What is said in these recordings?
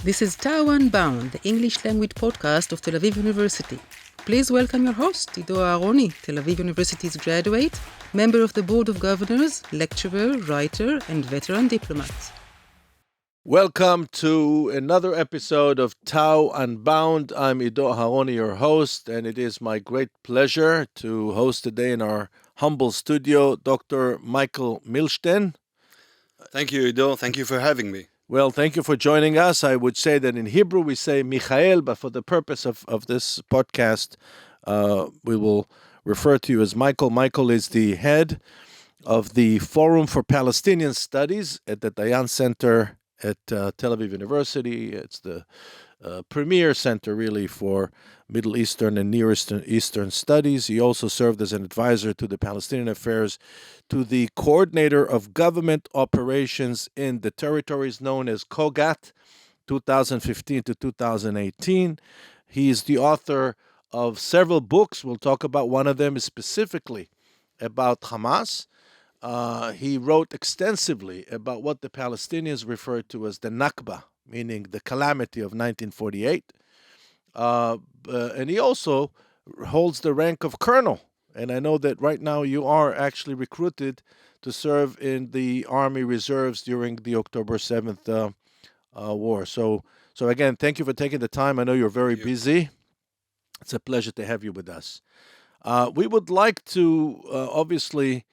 This is Tao Unbound, the English language podcast of Tel Aviv University. Please welcome your host, Ido Aharoni, Tel Aviv University's graduate, member of the Board of Governors, lecturer, writer, and veteran diplomat. Welcome to another episode of Tao Unbound. I'm Ido Aharoni, your host, and it is my great pleasure to host today in our humble studio Dr. Michael Milshtein. Thank you, Ido. Thank you for having me. Well, thank you for joining us. I would say that in Hebrew we say Michael, but for the purpose of this podcast, we will refer to you as Michael. Michael is the head of the Forum for Palestinian Studies at the Dayan Center at Tel Aviv University. It's the premier center, really, for Middle Eastern and Near Eastern studies. He also served as an advisor to the Palestinian Affairs, to the coordinator of government operations in the territories known as COGAT, 2015 to 2018. He is the author of several books. We'll talk about one of them specifically about Hamas. He wrote extensively about what the Palestinians refer to as the Nakba, meaning the calamity of 1948. And he also holds the rank of colonel. And I know that right now you are actually recruited to serve in the Army Reserves during the October 7th war. So again, thank you for taking the time. I know you're very busy. It's a pleasure to have you with us. We would like to obviously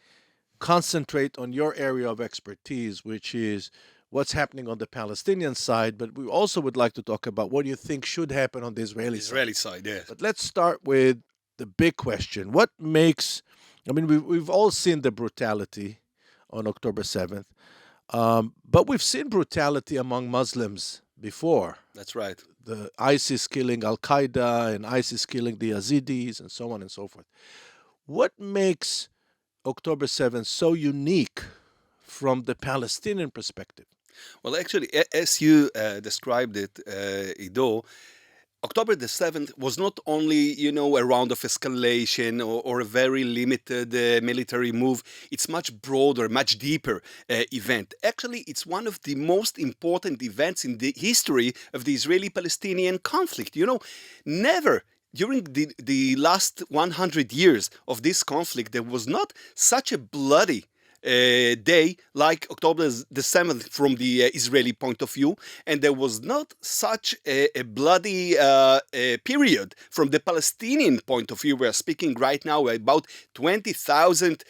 concentrate on your area of expertise, which is what's happening on the Palestinian side, but we also would like to talk about what you think should happen on the Israeli side. Yes. But let's start with the big question. What makes, we've all seen the brutality on October 7th, but we've seen brutality among Muslims before. That's right. The ISIS killing Al-Qaeda and ISIS killing the Yazidis and so on and so forth. What makes October 7th so unique from the Palestinian perspective? Well, actually, as you described it, Ido, October the 7th was not only, a round of escalation or a very limited military move. It's much broader, much deeper event. Actually, it's one of the most important events in the history of the Israeli-Palestinian conflict. Never during the last 100 years of this conflict, there was not such a bloody day like October the 7th from the Israeli point of view, and there was not such a bloody period from the Palestinian point of view. We are speaking right now about 20,000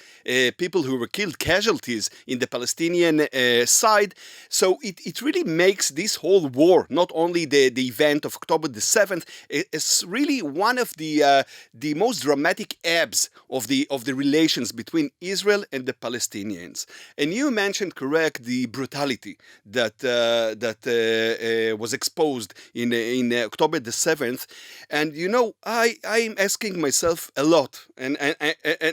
people who were killed, casualties in the Palestinian side. So it really makes this whole war, not only the event of October the 7th, it's really one of the most dramatic ebbs of the relations between Israel and the Palestinians. And you mentioned correct the brutality that was exposed in October the 7th, and I'm asking myself a lot, and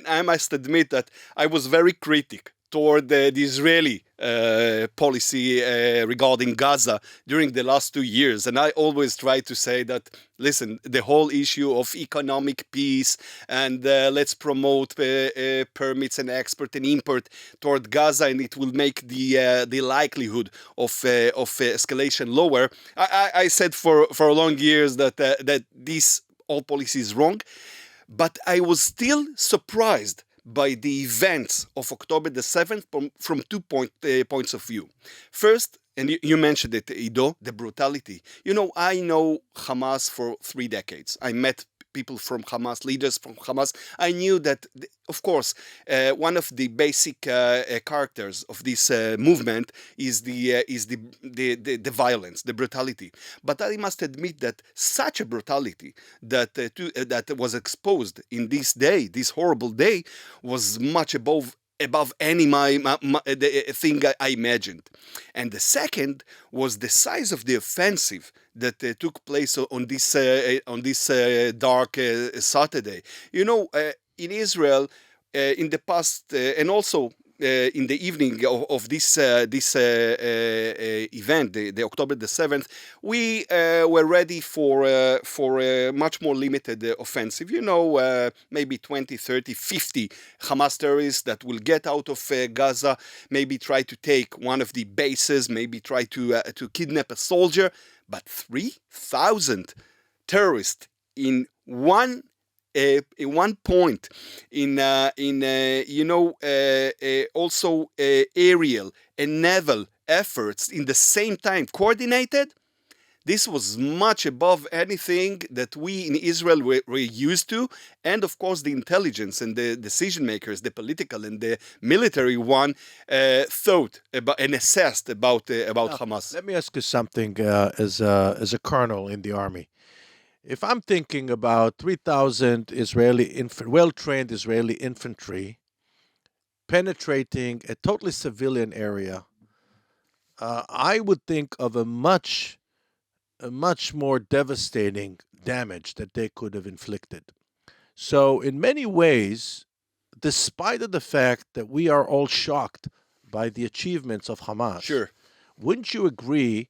I must admit that I was very critical toward the Israeli policy regarding Gaza during the last 2 years. And I always try to say that, listen, the whole issue of economic peace and let's promote permits and export and import toward Gaza, and it will make the likelihood of escalation lower. I said for long years that this all policy is wrong, but I was still surprised by the events of October the 7th from 2 points of view. First, and you mentioned it, Ido, the brutality. I know Hamas for 3 decades. I met people from Hamas, leaders from Hamas. I knew that, of course, one of the basic characters of this movement is the violence, the brutality. But I must admit that such a brutality that was exposed in this day, this horrible day, was much above any the thing I imagined. And the second was the size of the offensive that took place on this dark Saturday. In Israel, in the past, and also in the evening of this event, the October the 7th, we were ready for a much more limited offensive. Maybe 20, 30, 50 Hamas terrorists that will get out of Gaza, maybe try to take one of the bases, maybe try to kidnap a soldier. But 3,000 terrorists in one point, also aerial and naval efforts in the same time, coordinated. This was much above anything that we in Israel were used to. And of course, the intelligence and the decision makers, the political and the military one, thought about and assessed about Hamas. Let me ask you something as a colonel in the army. If I'm thinking about 3,000 well-trained Israeli infantry penetrating a totally civilian area, I would think of a much more devastating damage that they could have inflicted. So in many ways, despite of the fact that we are all shocked by the achievements of Hamas, Sure. Wouldn't you agree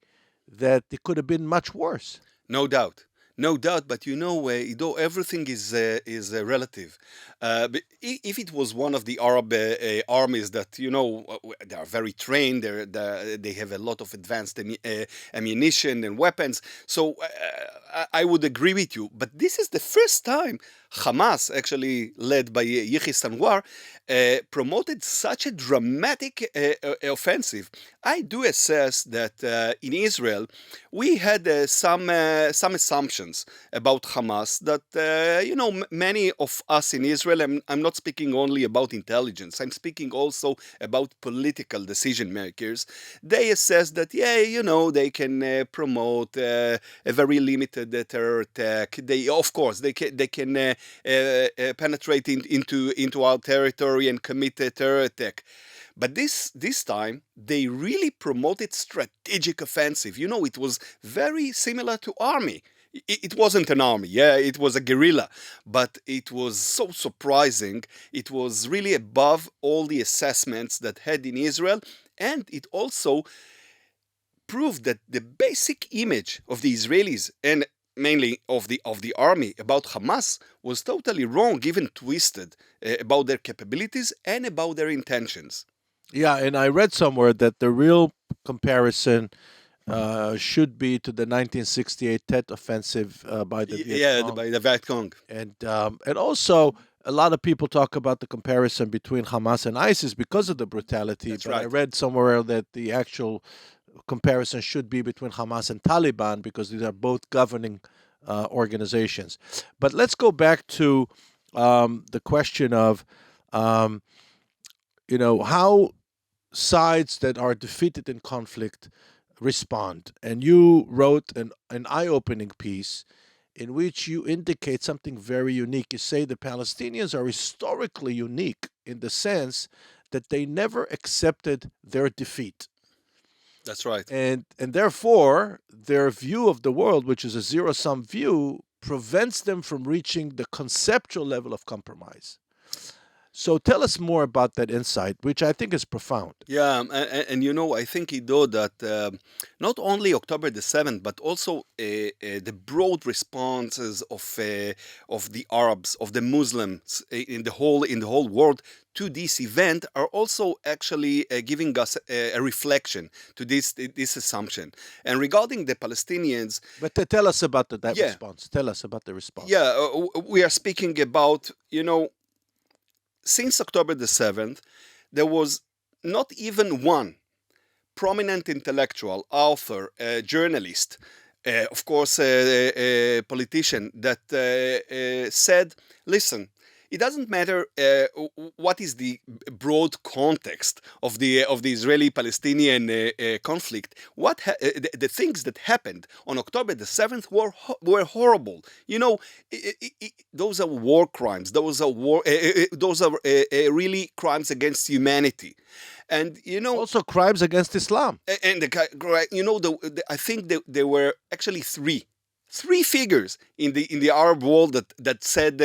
that it could have been much worse? No doubt. No doubt, but Ido, everything is relative. If it was one of the Arab armies that they are very trained, they have a lot of advanced ammunition and weapons, so I would agree with you. But this is the first time Hamas, actually led by Yahya Sinwar, promoted such a dramatic offensive. I do assess that in Israel we had some assumptions about Hamas that many of us in Israel. I'm not speaking only about intelligence. I'm speaking also about political decision makers. They assess that they can promote a very limited terror attack. They can penetrate into our territory and commit a terror attack. But this time, they really promoted strategic offensive. It was very similar to army. It wasn't an army, it was a guerrilla, but it was so surprising. It was really above all the assessments that had in Israel, and it also proved that the basic image of the Israelis and mainly of the army about Hamas was totally wrong, even twisted about their capabilities and about their intentions. Yeah, and I read somewhere that the real comparison should be to the 1968 Tet offensive by the Viet Cong. By the Viet Cong. And also, a lot of people talk about the comparison between Hamas and ISIS because of the brutality. That's but right. I read somewhere that the actual comparison should be between Hamas and Taliban because these are both governing organizations. But let's go back to the question of, how sides that are defeated in conflict respond. And you wrote an eye-opening piece in which you indicate something very unique. You say the Palestinians are historically unique in the sense that they never accepted their defeat. That's right. And therefore, their view of the world, which is a zero-sum view, prevents them from reaching the conceptual level of compromise. So tell us more about that insight, which I think is profound. Yeah, and I think, Ido, that not only October the 7th, but also the broad responses of the Arabs, of the Muslims in the whole world to this event are also actually giving us a reflection to this assumption. And regarding the Palestinians, but tell us about that response. Tell us about the response. Yeah, we are speaking about since October the 7th, there was not even one prominent intellectual, author, journalist, of course, a politician that said, listen, it doesn't matter what is the broad context of the Israeli-Palestinian conflict. The things that happened on October the 7th were horrible. Those are war crimes. Those are really crimes against humanity. And also crimes against Islam. And I think there were actually three figures in the Arab world that said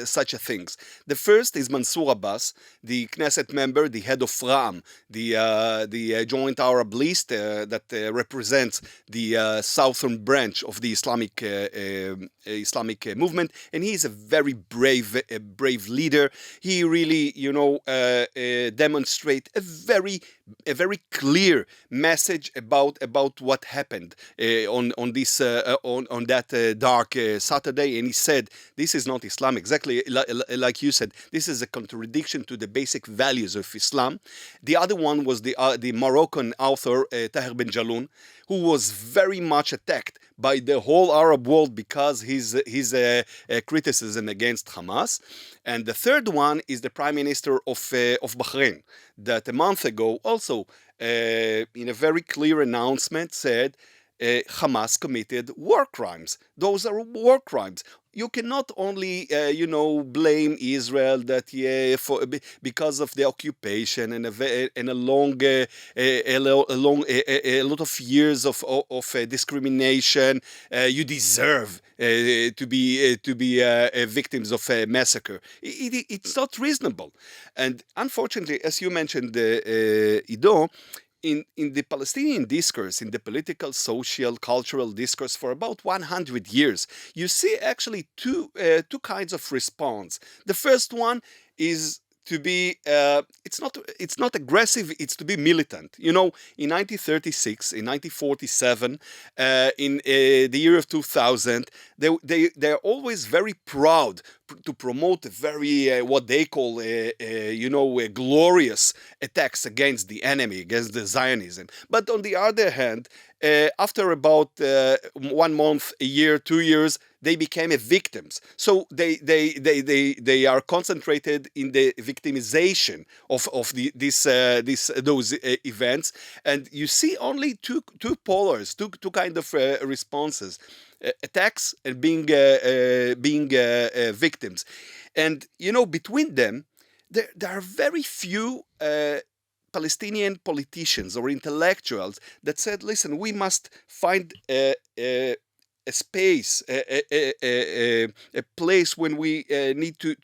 such a things. The first is Mansour Abbas, the Knesset member, the head of Ra'am, the Joint Arab List that represents the southern branch of the Islamic movement, and he is a very brave leader. He really demonstrate a very a very clear message about what happened on that dark Saturday, and he said this is not Islam, exactly like you said. This is a contradiction to the basic values of Islam. The other one was the Moroccan author Tahir Ben Jaloun, who was very much attacked by the whole Arab world because his criticism against Hamas. And the third one is the Prime Minister of Bahrain, that a month ago also, in a very clear announcement, said Hamas committed war crimes. Those are war crimes. You cannot only, blame Israel that because of the occupation and a lot of years of discrimination. You deserve to be victims of a massacre. It's not reasonable, and unfortunately, as you mentioned, Ido. In the Palestinian discourse, in the political, social, cultural discourse for about 100 years, you see actually two kinds of response. The first one is to be it's not aggressive, it's to be militant. In 1936, in 1947, in the year of 2000, they're always very proud to promote a very what they call glorious attacks against the enemy, against the Zionism. But on the other hand, after about 1 month, a year, 2 years, they became victims. So they are concentrated in the victimization of those events, and you see only two polars, two kind of responses: attacks and being victims. And between them, there are very few Palestinian politicians or intellectuals that said, listen, we must find a space, a place when we need to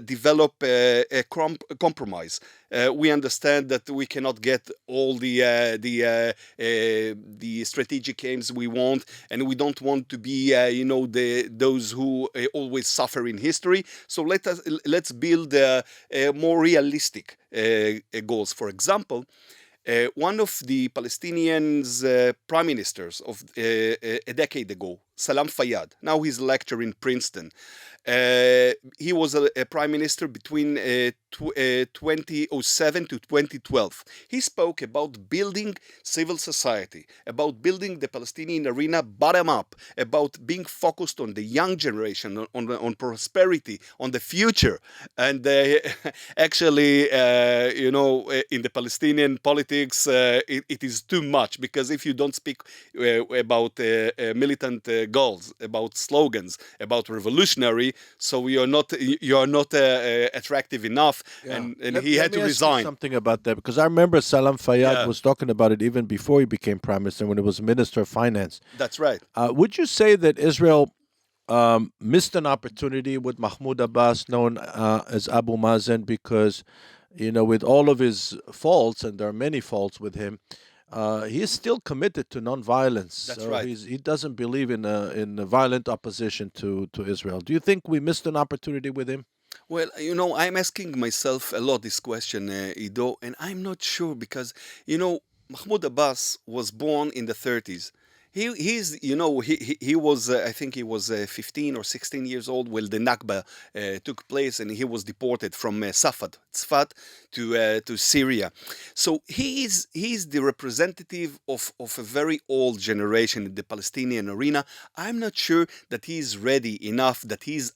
develop a compromise. We understand that we cannot get all the strategic aims we want, and we don't want to be those who always suffer in history. So let's build more realistic goals. For example, one of the Palestinians' prime ministers of a decade ago, Salam Fayyad, now he's a lecturer in Princeton. He was a prime minister between 2007 to 2012. He spoke about building civil society, about building the Palestinian arena bottom up, about being focused on the young generation, on prosperity, on the future. And actually, in the Palestinian politics, it is too much, because if you don't speak about militant goals, about slogans, about revolutionary, so you are not attractive enough, and he had to resign. Something about that, because I remember Salam Fayyad was talking about it even before he became prime minister, when he was minister of finance. That's right. Would you say that Israel missed an opportunity with Mahmoud Abbas, known as Abu Mazen, because with all of his faults, and there are many faults with him, he is still committed to nonviolence. That's right. He doesn't believe in a violent opposition to Israel. Do you think we missed an opportunity with him? Well, I'm asking myself a lot this question, Ido, and I'm not sure, because, Mahmoud Abbas was born in the 30s. He was, I think he was 15 or 16 years old when the Nakba took place, and he was deported from Tzfat to Syria. So he is the representative of a very old generation in the Palestinian arena. I'm not sure that he is ready enough, that his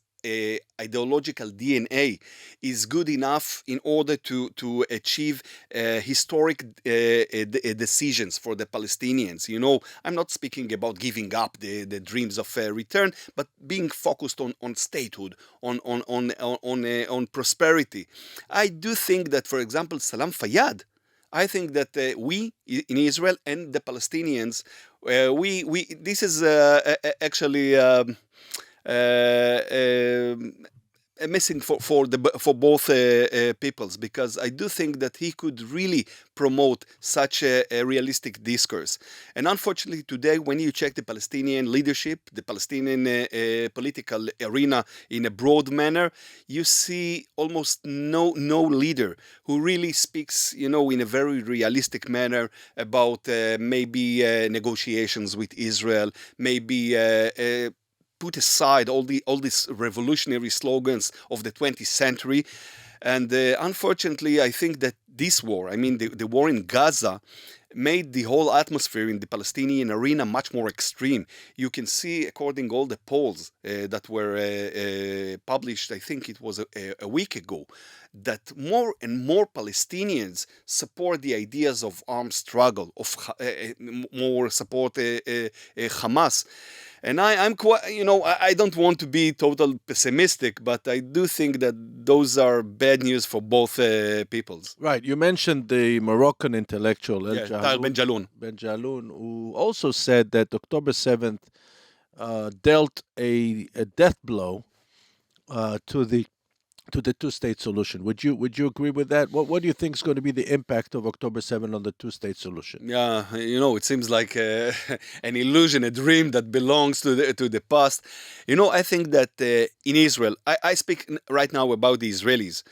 ideological DNA is good enough in order to achieve historic decisions for the Palestinians. I'm not speaking about giving up the dreams of return, but being focused on statehood, on prosperity. I do think that, for example, Salam Fayyad, I think that we in Israel and the Palestinians, this is actually a missing for both peoples, because I do think that he could really promote such a realistic discourse. And unfortunately today, when you check the Palestinian leadership, the Palestinian political arena in a broad manner, you see almost no leader who really speaks, in a very realistic manner about maybe negotiations with Israel, maybe put aside all these revolutionary slogans of the 20th century. And unfortunately, I think that this war, the war in Gaza, made the whole atmosphere in the Palestinian arena much more extreme. You can see, according to all the polls that were published, I think it was a week ago, that more and more Palestinians support the ideas of armed struggle, of more support Hamas. And I'm quite, I don't want to be total pessimistic, but I do think that those are bad news for both peoples. Right. You mentioned the Moroccan intellectual Tal Ben Jaloun. Ben Jaloun, who also said that October 7th dealt a death blow to the two-state solution. Would you agree with that? What do you think is going to be the impact of October 7th on the two-state solution? Yeah, it seems like an illusion, a dream that belongs to the past. I think that in Israel, I speak right now about the Israelis.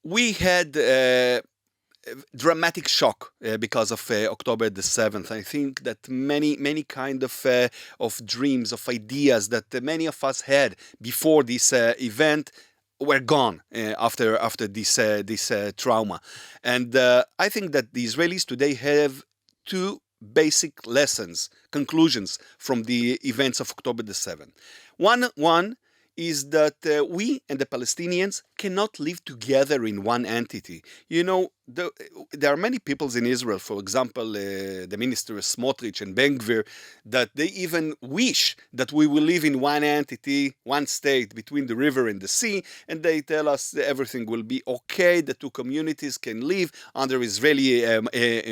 We had dramatic shock because of October the 7th. I think that many kind of dreams, of ideas that many of us had before this event were gone after this trauma. And I think that the Israelis today have two basic conclusions from the events of October the 7th. One is that we and the Palestinians cannot live together in one entity. There are many peoples in Israel, for example, the ministers Smotrich and Ben Gvir, that they even wish that we will live in one entity, one state between the river and the sea, and they tell us that everything will be okay, the two communities can live under Israeli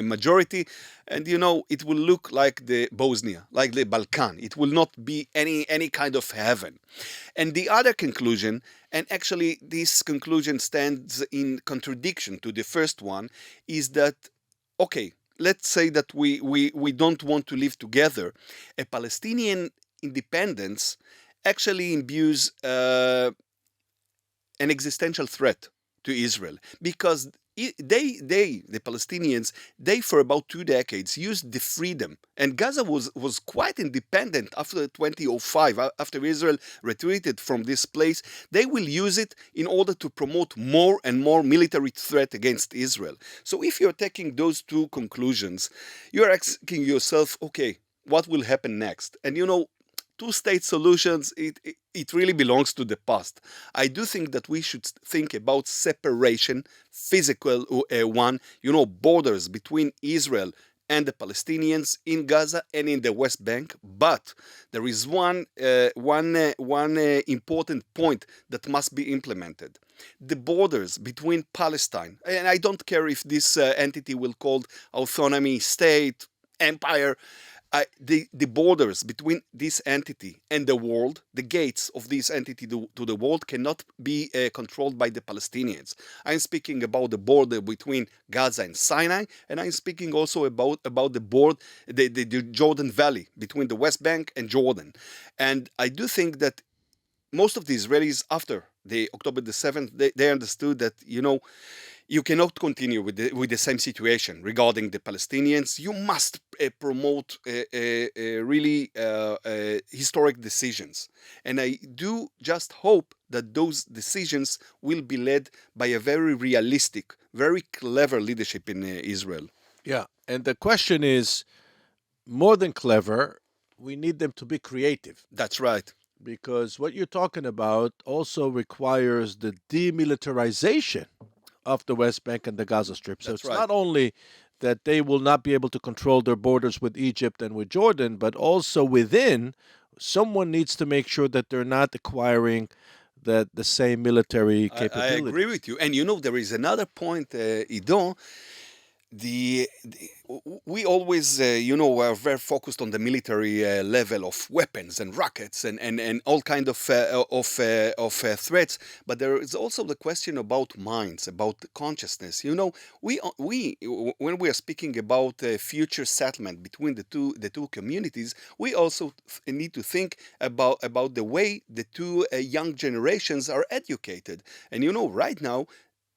majority, and it will look like the Bosnia, like the Balkan. It will not be any kind of heaven. And the other conclusion, and actually this conclusion stands in contradiction to the first one, is that, okay, let's say that we don't want to live together. A Palestinian independence actually imbues an existential threat to Israel, because the Palestinians, for about 2 decades used the freedom, and Gaza was quite independent after 2005, after Israel retreated from this place. They will use it in order to promote more and more military threat against Israel. So if you're taking those two conclusions, you're asking yourself, okay, what will happen next? And two-state solutions, it really belongs to the past. I do think that we should think about separation, physical one, borders between Israel and the Palestinians in Gaza and in the West Bank. But there is one important point that must be implemented. The borders between Palestine, and I don't care if this entity will called autonomy, state, empire, the borders between this entity and the world, the gates of this entity to the world, cannot be controlled by the Palestinians. I'm speaking about the border between Gaza and Sinai, and I'm speaking also about the Jordan Valley, between the West Bank and Jordan. And I do think that most of the Israelis, after the October the 7th, they understood that, you cannot continue with the same situation regarding the Palestinians. You must promote really historic decisions. And I do just hope that those decisions will be led by a very realistic, very clever leadership in Israel. Yeah, and the question is, more than clever, we need them to be creative. That's right. Because what you're talking about also requires the demilitarization of the West Bank and the Gaza Strip. So That's it's right. not only that they will not be able to control their borders with Egypt and with Jordan, but also within, someone needs to make sure that they're not acquiring the same military capability. I agree with you. And there is another point, Ido. we always, are very focused on the military level of weapons and rockets and all kind of threats. But there is also the question about minds, about consciousness. When we are speaking about future settlement between the two communities, we also need to think about the way the two young generations are educated. And right now,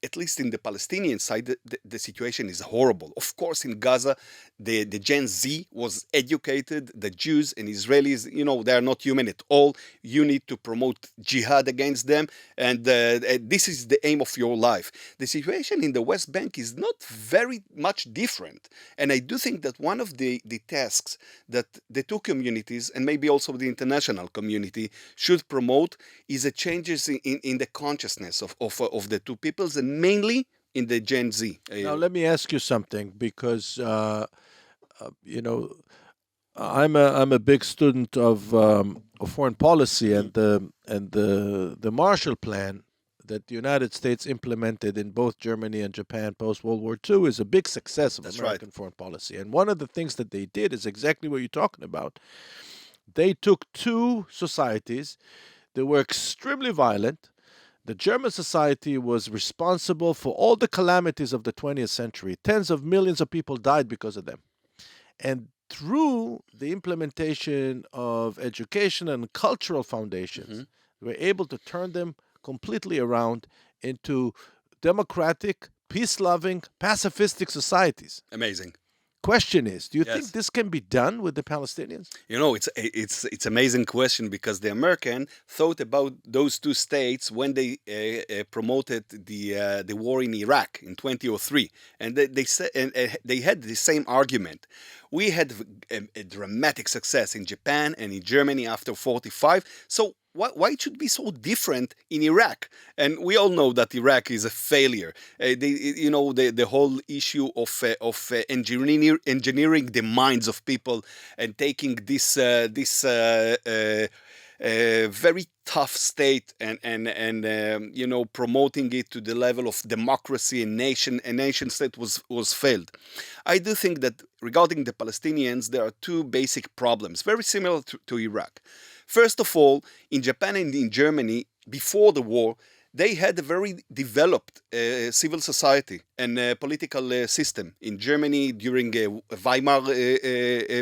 at least in the Palestinian side, the situation is horrible. Of course, in Gaza, the Gen Z was educated. The Jews and Israelis, they are not human at all. You need to promote jihad against them, and this is the aim of your life. The situation in the West Bank is not very much different, and I do think that one of the tasks that the two communities, and maybe also the international community, should promote is a changes in the consciousness of the two peoples, and mainly in the Gen Z. Now, let me ask you something, because I'm a big student of foreign policy, and the Marshall Plan that the United States implemented in both Germany and Japan post World War II is a big success of American foreign policy. And one of the things that they did is exactly what you're talking about. They took two societies that were extremely violent. The German society was responsible for all the calamities of the 20th century. Tens of millions of people died because of them. And through the implementation of education and cultural foundations, we were able to turn them completely around into democratic, peace-loving, pacifistic societies. Amazing. Question is, do you think this can be done with the Palestinians? It's amazing question, because the American thought about those two states when they promoted the war in Iraq in 2003, and they said, and they had the same argument. We had a dramatic success in Japan and in Germany after 45. So why it should be so different in Iraq? And we all know that Iraq is a failure. The whole issue of engineering the minds of people and taking this very tough state and promoting it to the level of democracy and nation state was failed. I do think that regarding the Palestinians, there are two basic problems, very similar to Iraq. First of all, in Japan and in Germany, before the war, they had a very developed civil society and political system. In Germany during Weimar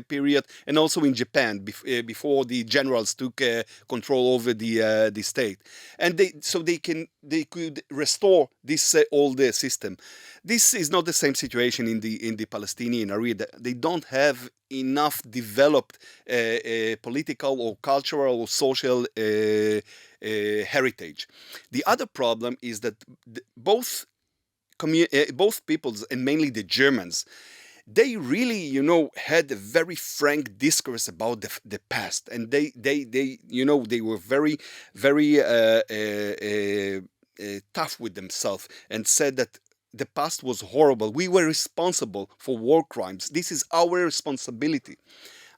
period, and also in Japan before the generals took control over the state, and they could restore this old system. This is not the same situation in the Palestinian area. They don't have enough developed political or cultural or social heritage. The other problem is that both peoples, and mainly the Germans, they really, had a very frank discourse about the past, and they were very, very tough with themselves and said that the past was horrible. We were responsible for war crimes. This is our responsibility.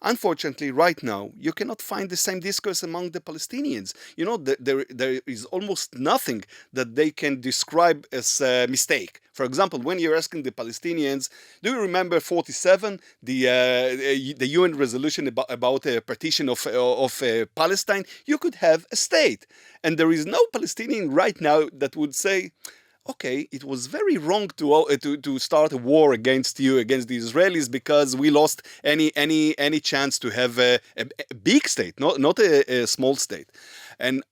Unfortunately, right now, you cannot find the same discourse among the Palestinians. There is almost nothing that they can describe as a mistake. For example, when you're asking the Palestinians, do you remember 47, the UN resolution about a partition of Palestine? You could have a state. And there is no Palestinian right now that would say, okay, it was very wrong to start a war against the Israelis, because we lost any chance to have a big state, not a small state. And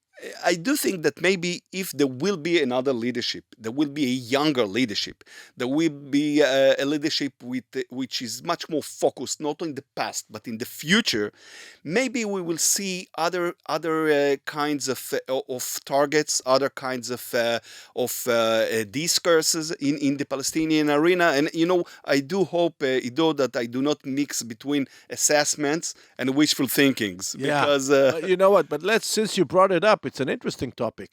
I do think that maybe if there will be another leadership, there will be a younger leadership, there will be a leadership which is much more focused not on the past but in the future. Maybe we will see other kinds of targets, other kinds of discourses in the Palestinian arena. And I do hope, Ido, that I do not mix between assessments and wishful thinkings. Yeah. Because you know what? But since you brought it up, it's an interesting topic.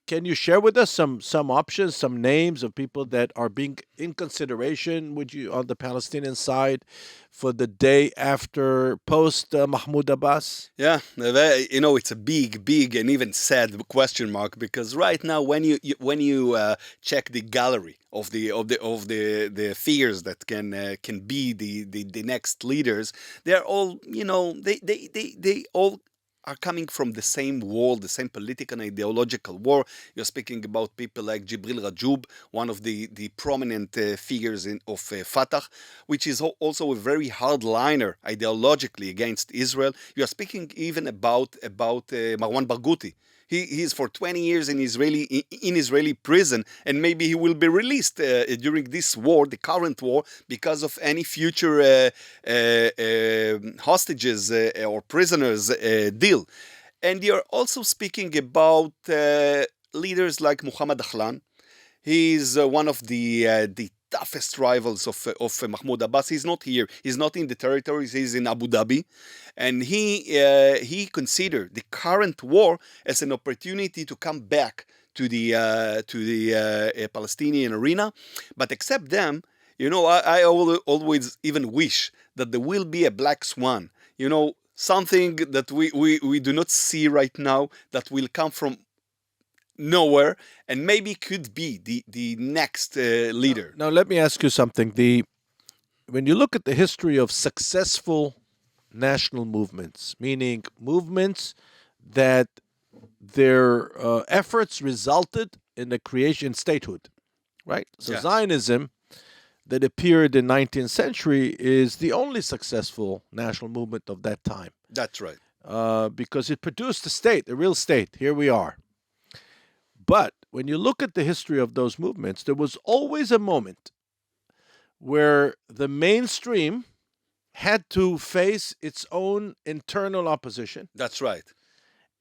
can you share with us some options, some names of people that are being in consideration would you on the Palestinian side for the day after post Mahmoud Abbas? Yeah, it's a big, and even sad question mark because right now, when you check the gallery of the figures that can be the next leaders, they're all they all are coming from the same war, the same political and ideological war. You're speaking about people like Jibril Rajoub, one of the prominent figures of Fatah, which is also a very hardliner ideologically against Israel. You're speaking even about Marwan Barghouti. He's for 20 years in Israeli prison, and maybe he will be released during this war, the current war, because of any future hostages or prisoners deal. And you're also speaking about leaders like Muhammad Ahlan. He's one of the toughest rivals of Mahmoud Abbas. He's not here. He's not in the territories. He's in Abu Dhabi, and he considered the current war as an opportunity to come back to the Palestinian arena. But except them, I always even wish that there will be a black swan. Something that we do not see right now that will come from nowhere and maybe could be the next leader. Now, let me ask you something. When you look at the history of successful national movements, meaning movements that their efforts resulted in the creation statehood, right? So Zionism that appeared in 19th century is the only successful national movement of that time. That's right. Because it produced a state, a real state. Here we are. But when you look at the history of those movements, there was always a moment where the mainstream had to face its own internal opposition. That's right.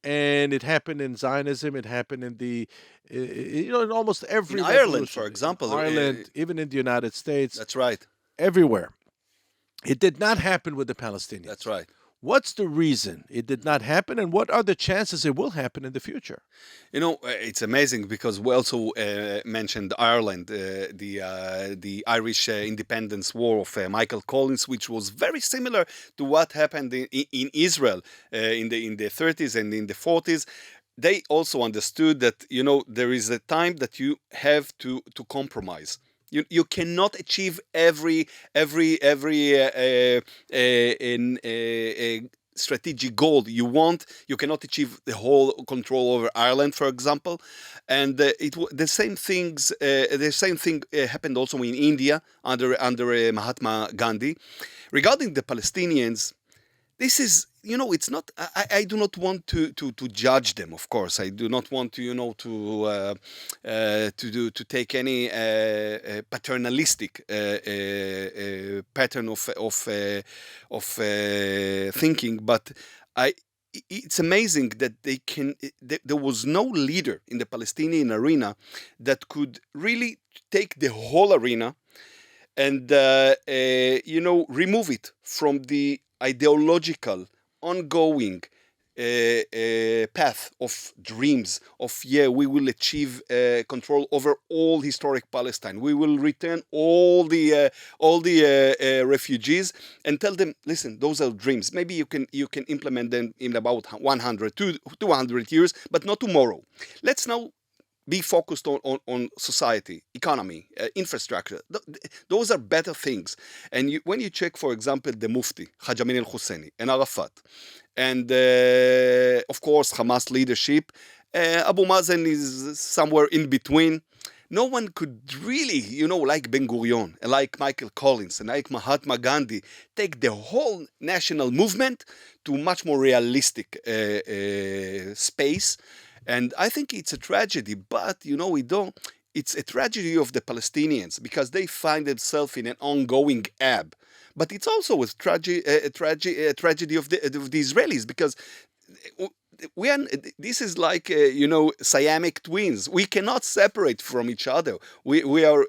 And it happened in Zionism. It happened in in almost every in Ireland, for example. Ireland, even in the United States. That's right. Everywhere. It did not happen with the Palestinians. That's right. What's the reason it did not happen, and what are the chances it will happen in the future? It's amazing because we also mentioned Ireland, the Irish independence war of Michael Collins, which was very similar to what happened in Israel in the 30s and in the 40s. They also understood that there is a time that you have to compromise. You cannot achieve every strategic goal you want. You cannot achieve the whole control over Ireland, for example. And the same thing happened also in India under Mahatma Gandhi. Regarding the Palestinians, this is, it's not. I do not want to judge them. Of course, I do not want to to take any paternalistic pattern of thinking. But it's amazing that there was no leader in the Palestinian arena that could really take the whole arena and remove it from the ideological ongoing path of dreams of we will achieve control over all historic Palestine. We will return all the refugees and tell them, listen, those are dreams. Maybe you can implement them in about 100 to 200 years, but not tomorrow. Let's now be focused on society, economy, infrastructure. Those are better things. And when you check, for example, the Mufti, Haj Amin al-Husseini, and Arafat, and of course, Hamas leadership, Abu Mazen is somewhere in between. No one could really, like Ben Gurion, like Michael Collins, and like Mahatma Gandhi, take the whole national movement to much more realistic space. And I think it's a tragedy, but it's a tragedy of the Palestinians because they find themselves in an ongoing ebb. But it's also a tragedy of the Israelis because this is like Siamese twins. We cannot separate from each other. We are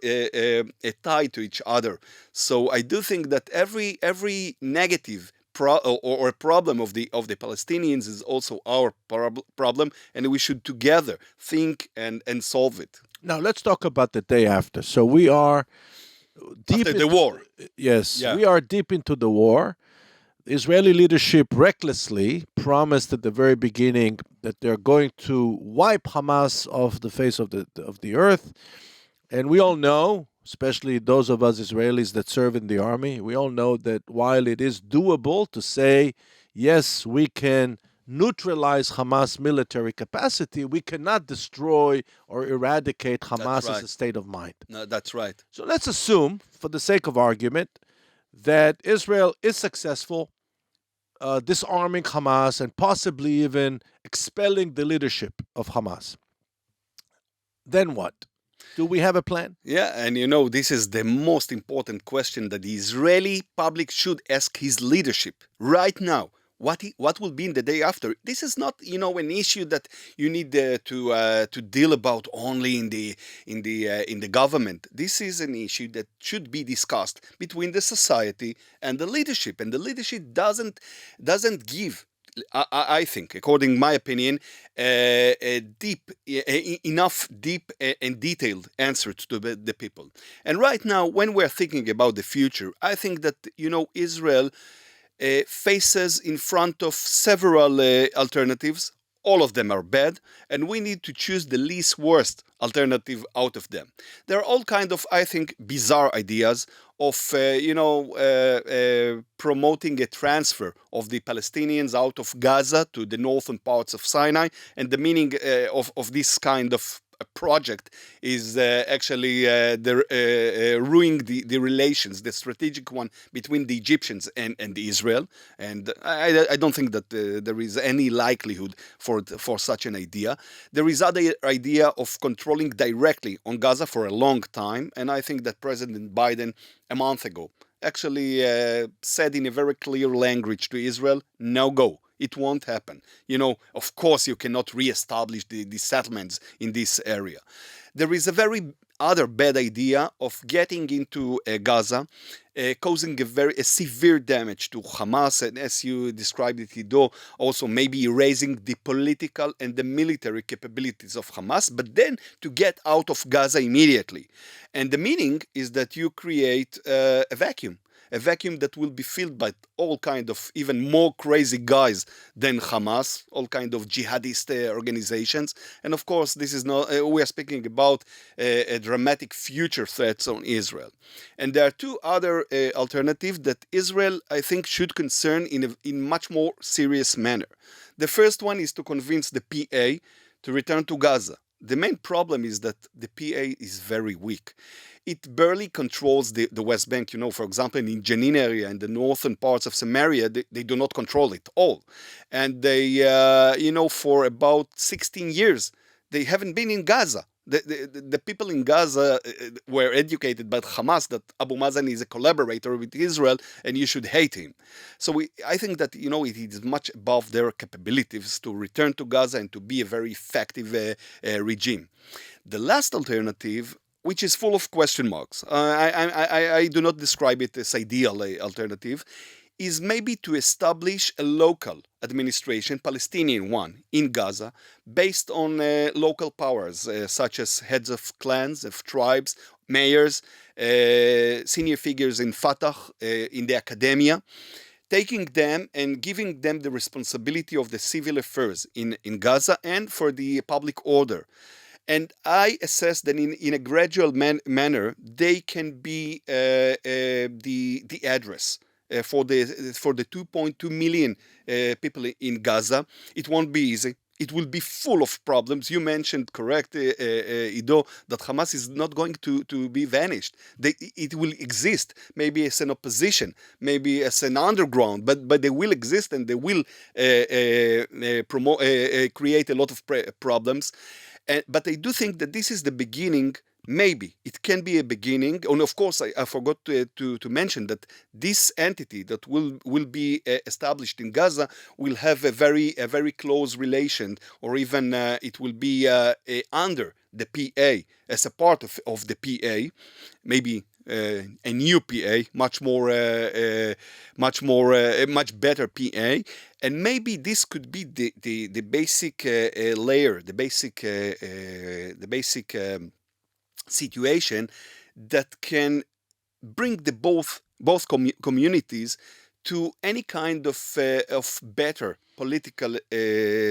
tied to each other. So I do think that every negative or a problem of the Palestinians is also our problem, and we should together think and solve it. Now let's talk about the day after. So we are deep After the war. Yes, Yeah. we are deep into the war. The Israeli leadership recklessly promised at the very beginning that they're going to wipe Hamas off the face of the earth. And we all know, especially those of us Israelis that serve in the army, we all know that while it is doable to say, yes, we can neutralize Hamas military capacity, we cannot destroy or eradicate Hamas as a state of mind. No, that's right. So let's assume, for the sake of argument, that Israel is successful disarming Hamas and possibly even expelling the leadership of Hamas. Then what? Do we have a plan? Yeah, and this is the most important question that the Israeli public should ask his leadership right now. What will be in the day after? This is not, an issue that you need to deal about only in the government. This is an issue that should be discussed between the society and the leadership, and the leadership doesn't give. I think, according to my opinion, enough deep and detailed answers to the people. And right now, when we're thinking about the future, I think that Israel faces in front of several alternatives. All of them are bad, and we need to choose the least worst alternative out of them. There are all kinds of, I think, bizarre ideas of, promoting a transfer of the Palestinians out of Gaza to the northern parts of Sinai, and the meaning of this kind of project is actually ruining the relations, the strategic one between the Egyptians and Israel. And I don't think that there is any likelihood for such an idea. There is other idea of controlling directly on Gaza for a long time, and I think that President Biden a month ago actually said in a very clear language to Israel, no go. It won't happen. Of course, you cannot reestablish the settlements in this area. There is a very other bad idea of getting into Gaza, causing a severe damage to Hamas, and as you described it, Ido, also maybe erasing the political and the military capabilities of Hamas, but then to get out of Gaza immediately. And the meaning is that you create a vacuum that will be filled by all kind of even more crazy guys than Hamas, all kind of jihadist organizations. And of course, this is not, we are speaking about a dramatic future threats on Israel. And there are two other alternatives that Israel, I think, should concern in much more serious manner. The first one is to convince the PA to return to Gaza. The main problem is that the PA is very weak. It barely controls the West Bank. For example, in Jenin area and the northern parts of Samaria, they do not control it all. And they, for about 16 years, they haven't been in Gaza. The people in Gaza were educated by Hamas that Abu Mazen is a collaborator with Israel and you should hate him. So I think that, it is much above their capabilities to return to Gaza and to be a very effective regime. The last alternative, which is full of question marks, I do not describe it as ideal alternative, is maybe to establish a local administration, Palestinian one, in Gaza, based on local powers, such as heads of clans, of tribes, mayors, senior figures in Fatah, in the academia, taking them and giving them the responsibility of the civil affairs in Gaza and for the public order. And I assess that in a gradual manner, they can be the address for the 2.2 million people in Gaza. It won't be easy. It will be full of problems. You mentioned, correct, Ido, that Hamas is not going to be vanished. It will exist, maybe as an opposition, maybe as an underground, but they will exist and they will create a lot of problems. But I do think that this is the beginning. Maybe it can be a beginning, and of course I forgot to mention that this entity that will be established in Gaza will have a very close relation, or even it will be under the PA, as a part of the PA, maybe a new PA, much better PA, and maybe this could be the basic layer, the basic situation that can bring both communities to any kind of better political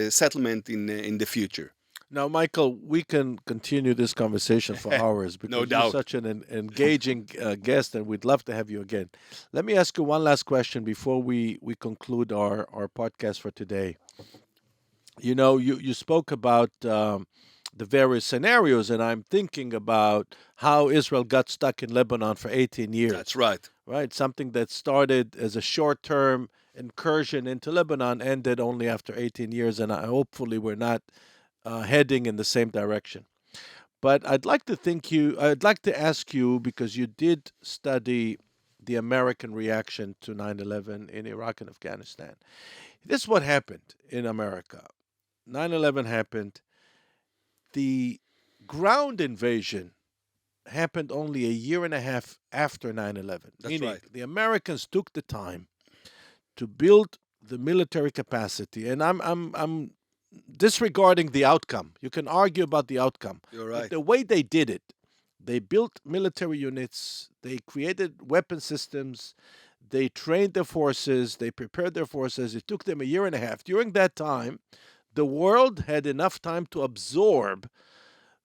settlement in the future. Now, Michael, we can continue this conversation for hours because No you're doubt. such an engaging guest, and we'd love to have you again. Let me ask you one last question before we conclude our podcast for today. You know, you spoke about the various scenarios, and I'm thinking about how Israel got stuck in Lebanon for 18 years. That's right. Right? Something that started as a short-term incursion into Lebanon ended only after 18 years, and hopefully we're not heading in the same direction. But I'd like to ask you, because you did study the American reaction to 9/11 in Iraq and Afghanistan. This is what happened in America. 9/11 happened. The ground invasion happened only a year and a half after 9/11. That's Meaning right. the Americans took the time to build the military capacity, and I'm disregarding the outcome. You can argue about the outcome. You're But right. the way they did it, they built military units, they created weapon systems, they trained their forces, they prepared their forces. It took them a year and a half. During that time, the world had enough time to absorb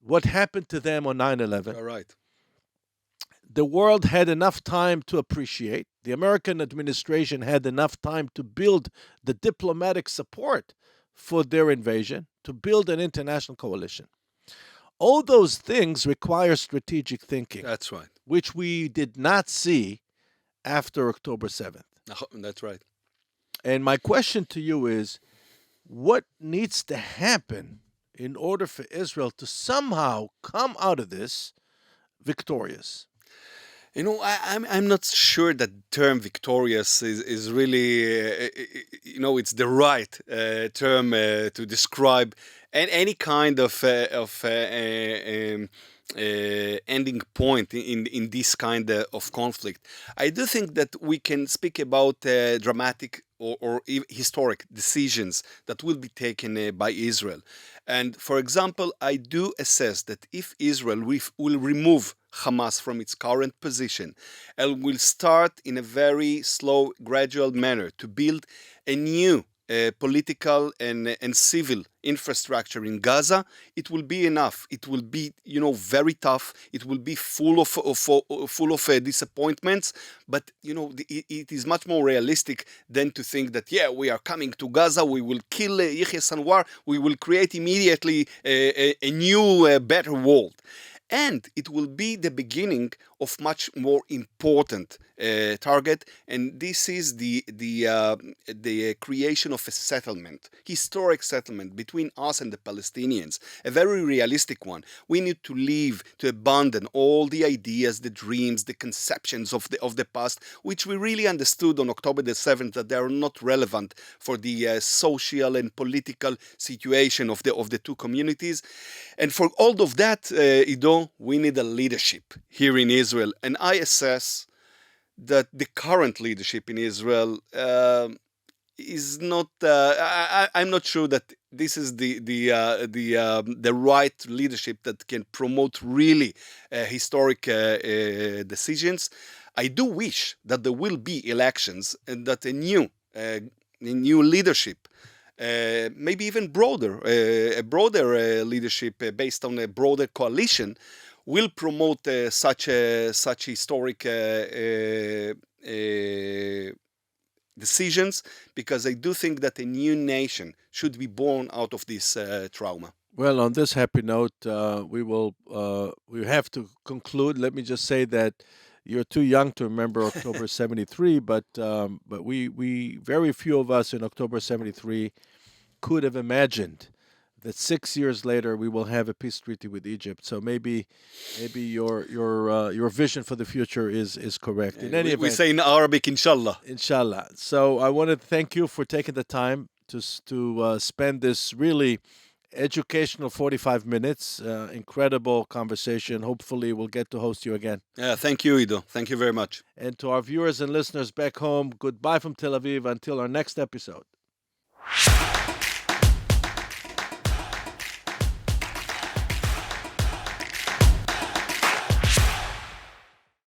what happened to them on 9/11. You're right. The world had enough time to appreciate. The American administration had enough time to build the diplomatic support for their invasion, to build an international coalition. All those things require strategic thinking, That's right. which we did not see after October 7th. That's right. And my question to you is, what needs to happen in order for Israel to somehow come out of this victorious? You know, I'm not sure that term victorious is really, it's the right term to describe any kind of ending point in this kind of conflict. I do think that we can speak about dramatic or historic decisions that will be taken by Israel. And for example, I do assess that if Israel will remove Hamas from its current position and will start in a very slow, gradual manner to build a new political and civil infrastructure in Gaza, it will be enough. It will be, very tough. It will be full of disappointments. But it is much more realistic than to think that we are coming to Gaza, we will kill Yahya Sinwar, we will create immediately a new, better world. And it will be the beginning of much more important target, and this is the creation of a settlement, historic settlement between us and the Palestinians, a very realistic one. We need to abandon all the ideas, the dreams, the conceptions of the past, which we really understood on October the 7th that they are not relevant for the social and political situation of the two communities. And for all of that, Ido, we need a leadership here in Israel. And I assess that the current leadership in Israel is not. I'm not sure that this is the right leadership that can promote really historic decisions. I do wish that there will be elections and that a new leadership. Maybe even a broader leadership based on a broader coalition will promote such historic decisions, because I do think that a new nation should be born out of this trauma. Well, on this happy note, we have to conclude. Let me just say that you're too young to remember October 73, but we very few of us in October 73 could have imagined that 6 years later we will have a peace treaty with Egypt. So maybe your vision for the future is correct. In any event, we say in Arabic, inshallah. Inshallah. So I want to thank you for taking the time to spend this really educational 45 minutes. Incredible conversation. Hopefully, we'll get to host you again. Thank you, Ido. Thank you very much. And to our viewers and listeners back home, goodbye from Tel Aviv until our next episode.